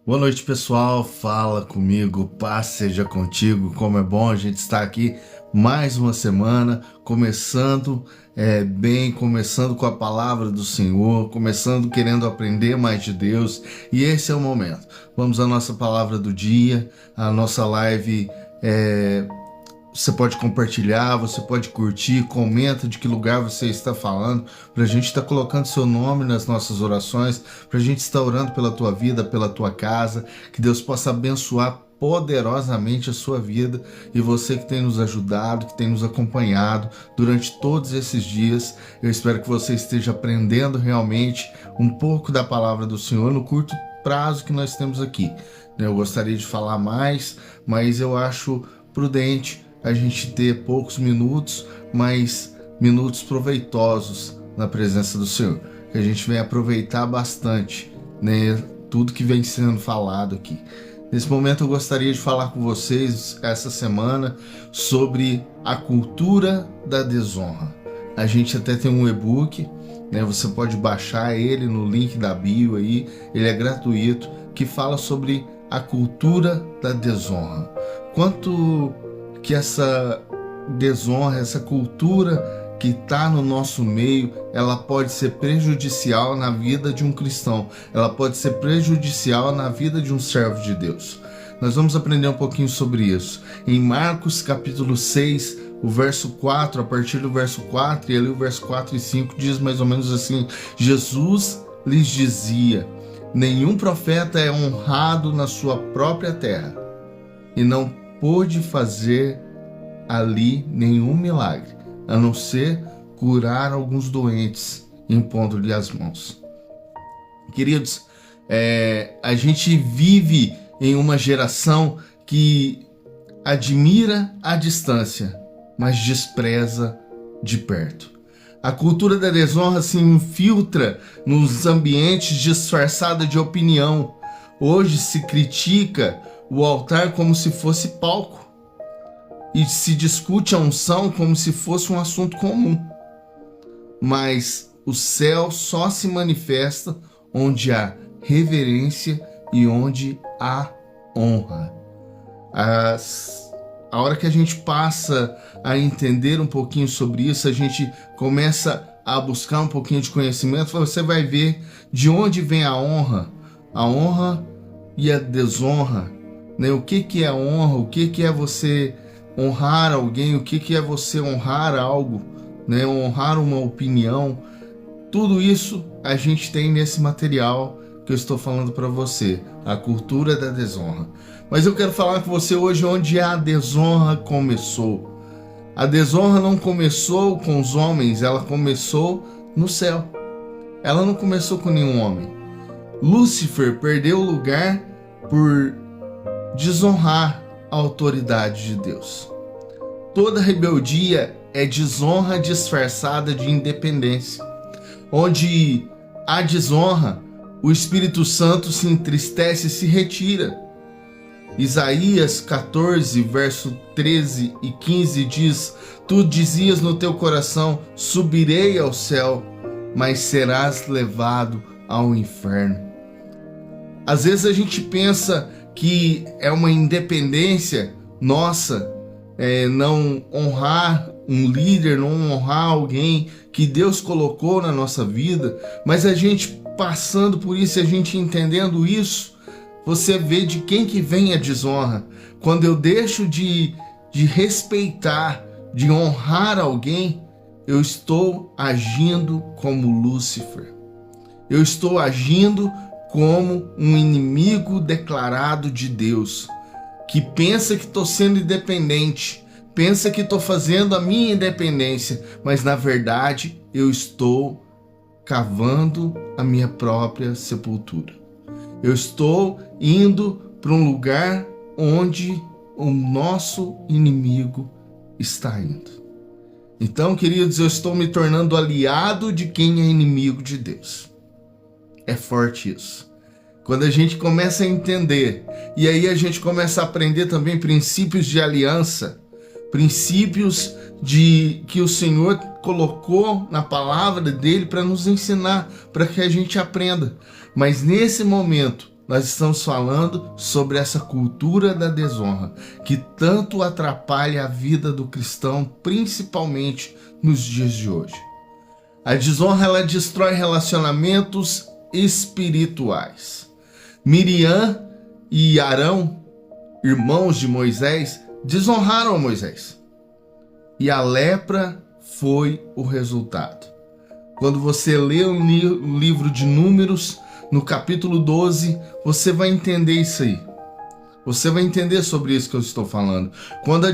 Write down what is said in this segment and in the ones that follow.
Boa noite, pessoal. Fala comigo, paz seja contigo. Como é bom a gente estar aqui mais uma semana, começando começando com a palavra do Senhor, começando querendo aprender mais de Deus. E esse é o momento. Vamos à nossa palavra do dia, a nossa live. Você pode compartilhar, você pode curtir, comenta de que lugar você está falando, para a gente estar colocando seu nome nas nossas orações, para a gente estar orando pela tua vida, pela tua casa, que Deus possa abençoar poderosamente a sua vida e você que tem nos ajudado, que tem nos acompanhado durante todos esses dias. Eu espero que você esteja aprendendo realmente um pouco da palavra do Senhor no curto prazo que nós temos aqui. Eu gostaria de falar mais, mas eu acho prudente a gente ter poucos minutos, mas minutos proveitosos na presença do Senhor, que a gente venha aproveitar bastante, né, tudo que vem sendo falado aqui. Nesse momento eu gostaria de falar com vocês essa semana sobre a cultura da desonra. A gente até tem um e-book, né, você pode baixar ele no link da bio aí, ele é gratuito, que fala sobre a cultura da desonra. Quanto que essa desonra, essa cultura que está no nosso meio, ela pode ser prejudicial na vida de um cristão, ela pode ser prejudicial na vida de um servo de Deus. Nós vamos aprender um pouquinho sobre isso. Em Marcos capítulo 6, o verso 4, a partir do verso 4, e ali o verso 4 e 5 diz mais ou menos assim: Jesus lhes dizia: nenhum profeta é honrado na sua própria terra, e não pôde fazer ali nenhum milagre, a não ser curar alguns doentes, impondo-lhe as mãos. Queridos, a gente vive em uma geração que admira a distância, mas despreza de perto. A cultura da desonra se infiltra nos ambientes disfarçada de opinião. Hoje se critica o altar como se fosse palco e se discute a unção como se fosse um assunto comum. Mas o céu só se manifesta onde há reverência e onde há honra. A hora que a gente passa a entender um pouquinho sobre isso, a gente começa a buscar um pouquinho de conhecimento, você vai ver de onde vem a honra e a desonra, né? O que é honra, o que é você honrar alguém, o que é você honrar algo, né? Honrar uma opinião. Tudo isso a gente tem nesse material que eu estou falando para você, a cultura da desonra. Mas eu quero falar com você hoje onde a desonra começou. A desonra não começou com os homens, ela começou no céu. Ela não começou com nenhum homem. Lúcifer perdeu o lugar por desonrar a autoridade de Deus. Toda rebeldia é desonra disfarçada de independência. Onde há desonra, o Espírito Santo se entristece e se retira. Isaías 14, verso 13 e 15 diz: tu dizias no teu coração, subirei ao céu, mas serás levado ao inferno. Às vezes a gente pensa que é uma independência nossa, não honrar um líder, não honrar alguém que Deus colocou na nossa vida, mas a gente passando por isso, a gente entendendo isso, você vê de quem que vem a desonra. Quando eu deixo de respeitar, de honrar alguém, eu estou agindo como Lúcifer. Eu estou agindo como um inimigo declarado de Deus, que pensa que estou sendo independente, pensa que estou fazendo a minha independência, mas na verdade eu estou cavando a minha própria sepultura. Eu estou indo para um lugar onde o nosso inimigo está indo. Então, queridos, eu estou me tornando aliado de quem é inimigo de Deus. É forte isso. Quando a gente começa a entender, e aí a gente começa a aprender também princípios de aliança, princípios que o Senhor colocou na palavra dele para nos ensinar, para que a gente aprenda. Mas nesse momento, Nós estamos falando sobre essa cultura da desonra, que tanto atrapalha a vida do cristão, principalmente nos dias de hoje. A desonra, ela destrói relacionamentos espirituais. Miriam e Arão, irmãos de Moisés, desonraram Moisés. E a lepra foi o resultado. Quando você lê o livro de Números, no capítulo 12, você vai entender isso aí. Você vai entender sobre isso que eu estou falando. Quando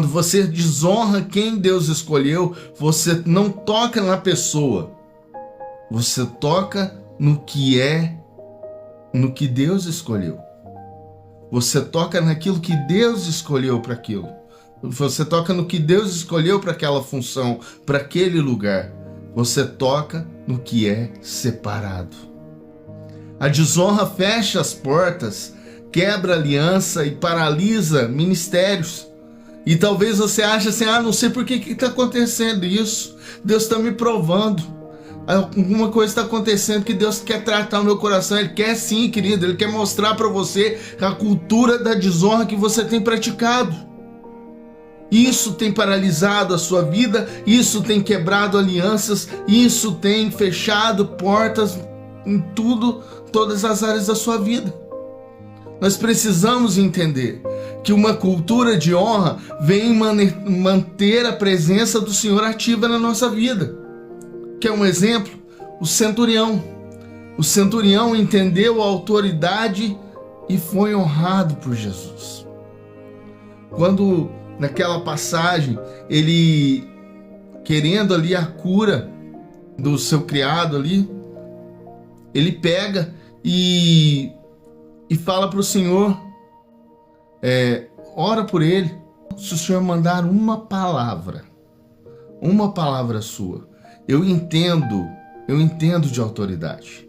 você desonra quem Deus escolheu, você não toca na pessoa. Você toca no que Deus escolheu. Você toca naquilo que Deus escolheu para aquilo. Você toca no que Deus escolheu para aquela função, para aquele lugar. Você toca no que é separado. A desonra fecha as portas, quebra aliança e paralisa ministérios. E talvez você ache assim, não sei por que está acontecendo isso. Deus está me provando. Alguma coisa está acontecendo que Deus quer tratar o meu coração. Ele quer sim, querido. Ele quer mostrar para você a cultura da desonra que você tem praticado. Isso tem paralisado a sua vida, isso tem quebrado alianças, isso tem fechado portas em todas as áreas da sua vida. Nós precisamos entender que uma cultura de honra vem manter a presença do Senhor ativa na nossa vida. Quer um exemplo? O centurião. O centurião entendeu a autoridade e foi honrado por Jesus. Quando naquela passagem, ele querendo ali a cura do seu criado ali, ele pega e fala para o Senhor, ora por ele. Se o Senhor mandar uma palavra sua, eu entendo de autoridade.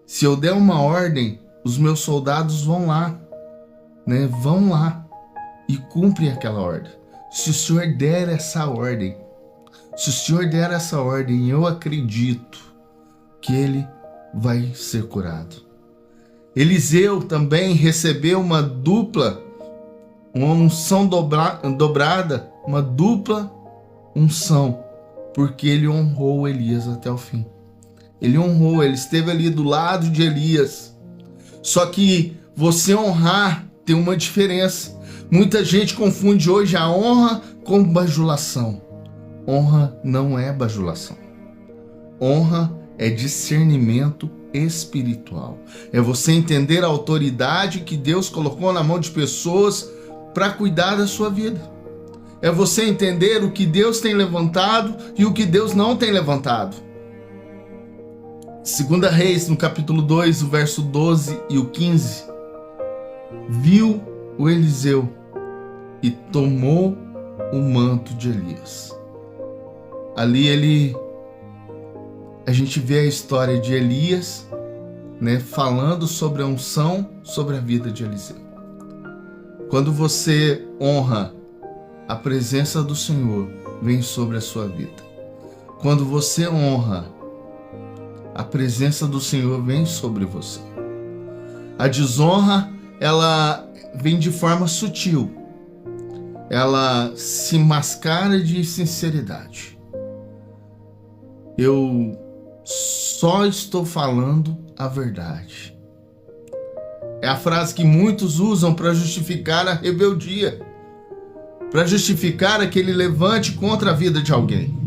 Se eu der uma ordem, os meus soldados vão lá, vão lá e cumprem aquela ordem. Se o Senhor der essa ordem, eu acredito que ele vai ser curado. Eliseu também recebeu uma unção dobrada, uma dupla unção, porque ele honrou Elias até o fim. Ele esteve ali do lado de Elias. Só que você honrar tem uma diferença. Muita gente confunde hoje a honra com bajulação. Honra não é bajulação. Honra é discernimento espiritual. É você entender a autoridade que Deus colocou na mão de pessoas para cuidar da sua vida. É você entender o que Deus tem levantado e o que Deus não tem levantado. 2 Reis, no capítulo 2, o verso 12 e o 15. Viu o Eliseu e tomou o manto de Elias. Ali a gente vê a história de Elias, falando sobre a unção sobre a vida de Eliseu. Quando você honra, a presença do Senhor vem sobre a sua vida. Quando você honra, a presença do Senhor vem sobre você. A desonra, ela vem de forma sutil. Ela se mascara de sinceridade. Eu só estou falando a verdade. É a frase que muitos usam para justificar a rebeldia, para justificar aquele levante contra a vida de alguém.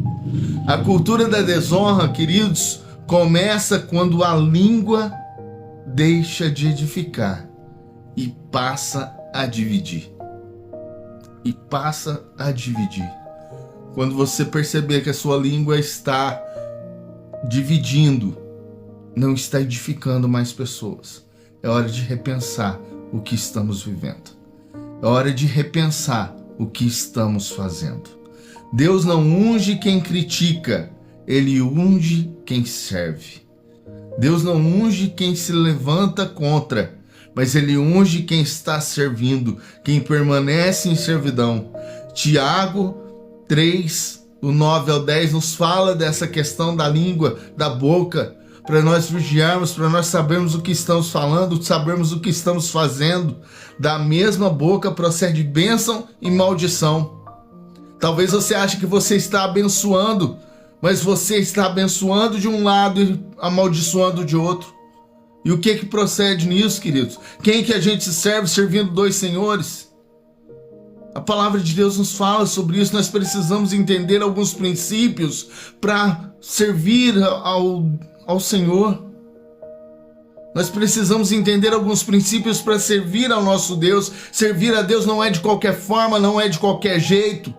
A cultura da desonra, queridos, começa quando a língua deixa de edificar e passa a dividir. Quando você perceber que a sua língua está dividindo, não está edificando mais pessoas, é hora de repensar o que estamos vivendo. É hora de repensar o que estamos fazendo. Deus não unge quem critica, Ele unge quem serve. Deus não unge quem se levanta contra, mas Ele unge quem está servindo, quem permanece em servidão. Tiago 3, do 9 ao 10, nos fala dessa questão da língua, da boca. para nós vigiarmos, para nós sabermos o que estamos falando, sabermos o que estamos fazendo. Da mesma boca procede bênção e maldição. Talvez você ache que você está abençoando, mas você está abençoando de um lado e amaldiçoando de outro. E o que procede nisso, queridos? Quem que a gente serve servindo dois senhores? A palavra de Deus nos fala sobre isso. Nós precisamos entender alguns princípios para servir ao Senhor. Nós precisamos entender alguns princípios para servir ao nosso Deus. Servir a Deus não é de qualquer forma, não é de qualquer jeito.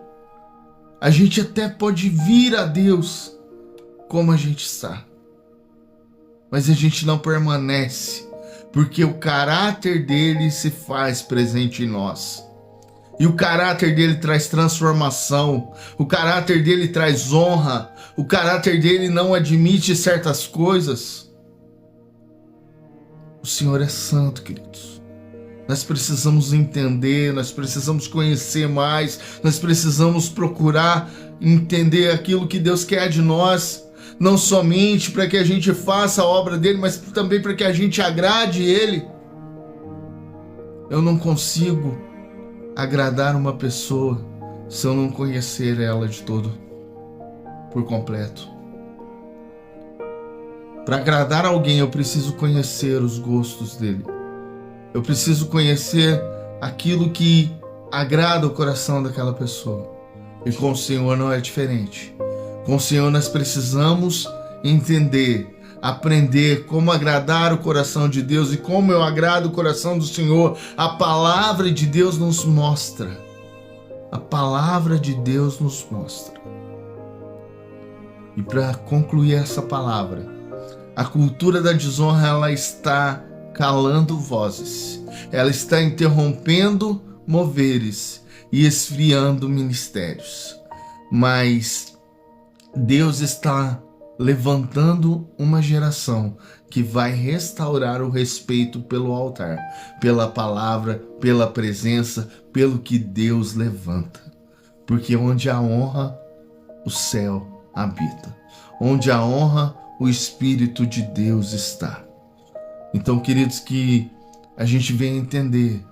A gente até pode vir a Deus como a gente está, mas a gente não permanece, porque o caráter dele se faz presente em nós. E o caráter dele traz transformação, o caráter dele traz honra, o caráter dele não admite certas coisas. O Senhor é santo, queridos. Nós precisamos entender, nós precisamos conhecer mais, nós precisamos procurar entender aquilo que Deus quer de nós, não somente para que a gente faça a obra dele, mas também para que a gente agrade ele. Eu não consigo agradar uma pessoa se eu não conhecer ela de todo, por completo. Para agradar alguém, eu preciso conhecer os gostos dele. Eu preciso conhecer aquilo que agrada o coração daquela pessoa. E com o Senhor não é diferente. Com o Senhor nós precisamos entender, aprender como agradar o coração de Deus e como eu agrado o coração do Senhor. A palavra de Deus nos mostra. A palavra de Deus nos mostra. E para concluir essa palavra, a cultura da desonra, ela está calando vozes. Ela está interrompendo moveres e esfriando ministérios. Mas Deus está levantando uma geração que vai restaurar o respeito pelo altar, pela palavra, pela presença, pelo que Deus levanta. Porque onde há honra, o céu habita. Onde há honra, o Espírito de Deus está. Então, queridos, que a gente venha entender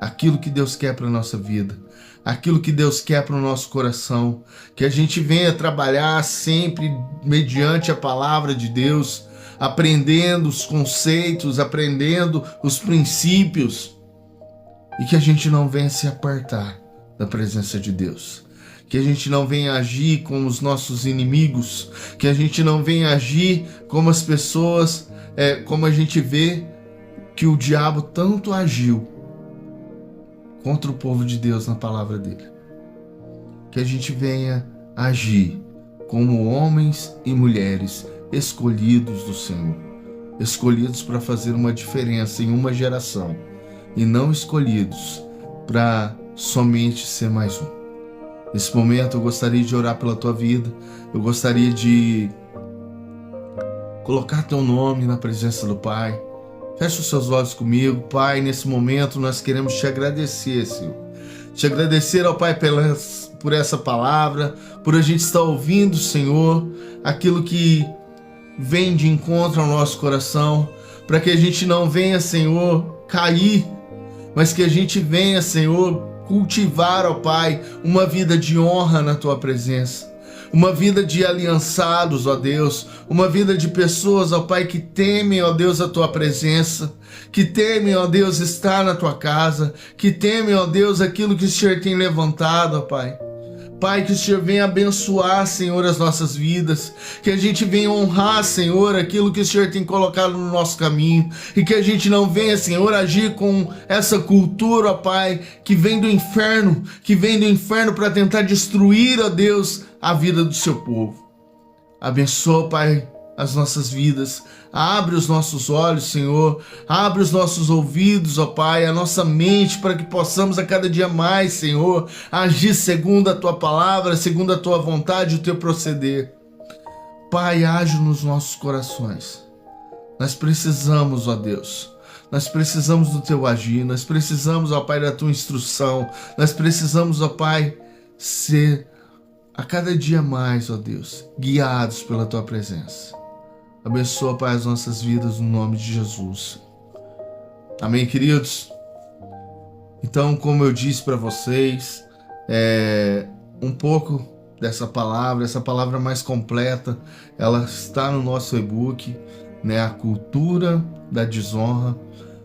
aquilo que Deus quer para a nossa vida, aquilo que Deus quer para o nosso coração, que a gente venha trabalhar sempre mediante a palavra de Deus, aprendendo os conceitos, aprendendo os princípios, e que a gente não venha se apartar da presença de Deus, que a gente não venha agir como os nossos inimigos, que a gente não venha agir como as pessoas, como a gente vê que o diabo tanto agiu contra o povo de Deus na palavra dele. Que a gente venha agir como homens e mulheres escolhidos do Senhor, escolhidos para fazer uma diferença em uma geração, e não escolhidos para somente ser mais um. Nesse momento eu gostaria de orar pela tua vida, eu gostaria de colocar teu nome na presença do Pai. Feche os seus olhos comigo. Pai, nesse momento nós queremos te agradecer, Senhor. Te agradecer ao Pai por essa palavra, por a gente estar ouvindo, Senhor, aquilo que vem de encontro ao nosso coração, para que a gente não venha, Senhor, cair, mas que a gente venha, Senhor, cultivar, ó Pai, uma vida de honra na tua presença. Uma vida de aliançados, ó Deus, uma vida de pessoas, ó Pai, que temem, ó Deus, a tua presença, que temem, ó Deus, estar na tua casa, que temem, ó Deus, aquilo que o Senhor tem levantado, ó Pai. Pai, que o Senhor venha abençoar, Senhor, as nossas vidas, que a gente venha honrar, Senhor, aquilo que o Senhor tem colocado no nosso caminho, e que a gente não venha, Senhor, agir com essa cultura, ó Pai, que vem do inferno para tentar destruir, ó Deus, a vida do seu povo. Abençoa, Pai, as nossas vidas. Abre os nossos olhos, Senhor. Abre os nossos ouvidos, ó Pai, a nossa mente, para que possamos a cada dia mais, Senhor, agir segundo a tua palavra, segundo a tua vontade e o teu proceder. Pai, age nos nossos corações. Nós precisamos, ó Deus. Nós precisamos do teu agir. Nós precisamos, ó Pai, da tua instrução. Nós precisamos, ó Pai, ser a cada dia mais, ó Deus, guiados pela tua presença. Abençoa, Pai, as nossas vidas no nome de Jesus. Amém, queridos? Então, como eu disse para vocês, um pouco dessa palavra, essa palavra mais completa, ela está no nosso e-book, né? A cultura da desonra,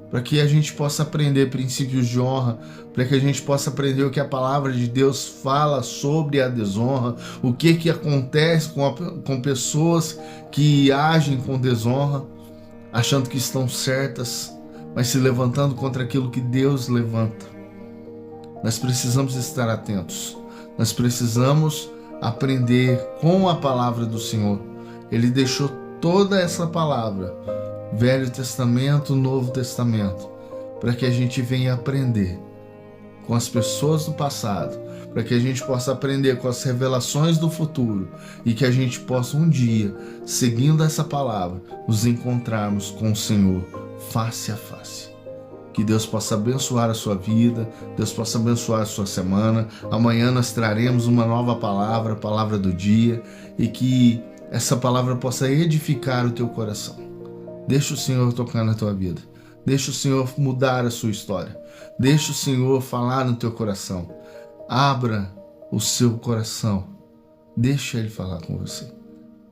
para que a gente possa aprender princípios de honra, para que a gente possa aprender o que a palavra de Deus fala sobre a desonra, o que acontece com pessoas que agem com desonra, achando que estão certas, mas se levantando contra aquilo que Deus levanta. Nós precisamos estar atentos, nós precisamos aprender com a palavra do Senhor. Ele deixou toda essa palavra, Velho Testamento, Novo Testamento, para que a gente venha aprender com as pessoas do passado, para que a gente possa aprender com as revelações do futuro e que a gente possa um dia, seguindo essa palavra, nos encontrarmos com o Senhor face a face. Que Deus possa abençoar a sua vida, Deus possa abençoar a sua semana. Amanhã nós traremos uma nova palavra, a palavra do dia, e que essa palavra possa edificar o teu coração. Deixa o Senhor tocar na tua vida. Deixa o Senhor mudar a sua história. Deixa o Senhor falar no teu coração. Abra o seu coração. Deixa Ele falar com você.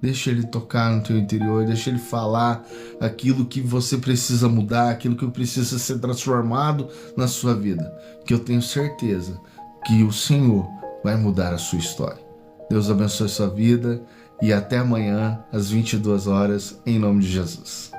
Deixa Ele tocar no teu interior. Deixa Ele falar aquilo que você precisa mudar, aquilo que precisa ser transformado na sua vida. Que eu tenho certeza que o Senhor vai mudar a sua história. Deus abençoe a sua vida e até amanhã às 22 horas, em nome de Jesus.